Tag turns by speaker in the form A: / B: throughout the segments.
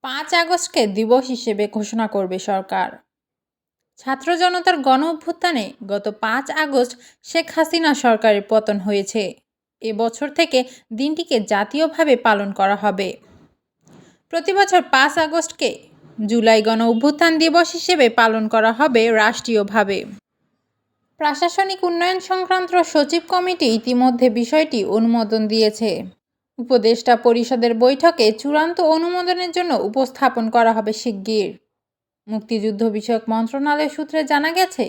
A: 5 আগস্টকে দিবস হিসেবে ঘোষণা করবে সরকার। ছাত্র জনতার গণ-অভ্যুত্থানে গত 5 আগস্ট শেখ হাসিনা সরকারের পতন হয়েছে। এবছর থেকে দিনটিকে জাতীয়ভাবে পালন করা হবে। প্রতিবছর 5 আগস্টকে জুলাই গণ-অভ্যুত্থান দিবস হিসেবে পালন করা হবে রাষ্ট্রীয়ভাবে। প্রশাসনিক উন্নয়ন সংক্রান্ত সচিব কমিটি ইতিমধ্যে বিষয়টি অনুমোদন দিয়েছে। উপদেষ্টা পরিষদের বৈঠকে চূড়ান্ত অনুমোদনের জন্য উপস্থাপন করা হবে শিগগির। মুক্তিযুদ্ধ বিষয়ক মন্ত্রণালয় সূত্রে জানা গেছে,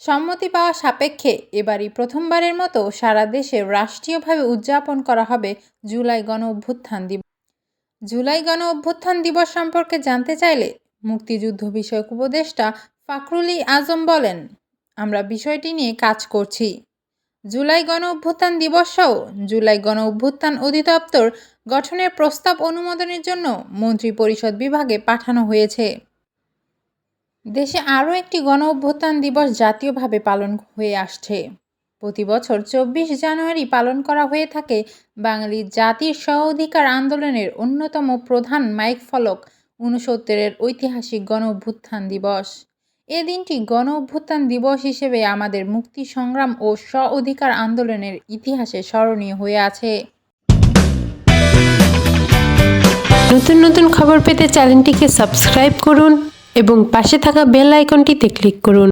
A: সম্মতি পাওয়া সাপেক্ষে এবারই প্রথমবারের মতো সারা দেশে রাষ্ট্রীয়ভাবে উদযাপন করা হবে জুলাই গণ-অভ্যুত্থান দিবস। জুলাই গণ-অভ্যুত্থান দিবস সম্পর্কে জানতে চাইলে মুক্তিযুদ্ধ বিষয়ক উপদেষ্টা ফখরুল আজম বলেন, আমরা বিষয়টি নিয়ে কাজ করছি। জুলাই গণ-অভ্যুত্থান দিবসসহ জুলাই গণ-অভ্যুত্থান অধিদপ্তর গঠনের প্রস্তাব অনুমোদনের জন্য মন্ত্রিপরিষদ বিভাগে পাঠানো হয়েছে। দেশে আরও একটি গণ-অভ্যুত্থান দিবস জাতীয়ভাবে পালন হয়ে আসছে। প্রতি বছর 24 জানুয়ারি পালন করা হয়ে থাকে বাঙালি জাতির স্ব-অধিকার আন্দোলনের অন্যতম প্রধান মাইলফলক 69-এর ঐতিহাসিক গণ-অভ্যুত্থান দিবস। এ দিনটি গণ-অভ্যুত্থান দিবস হিসেবে আমাদের মুক্তি সংগ্রাম ও স্ব-অধিকার আন্দোলনের ইতিহাসে স্মরণীয় হয়ে আছে।
B: নতুন নতুন খবর পেতে চ্যানেলটিকে সাবস্ক্রাইব করুন এবং পাশে থাকা বেল আইকনটিতে ক্লিক করুন।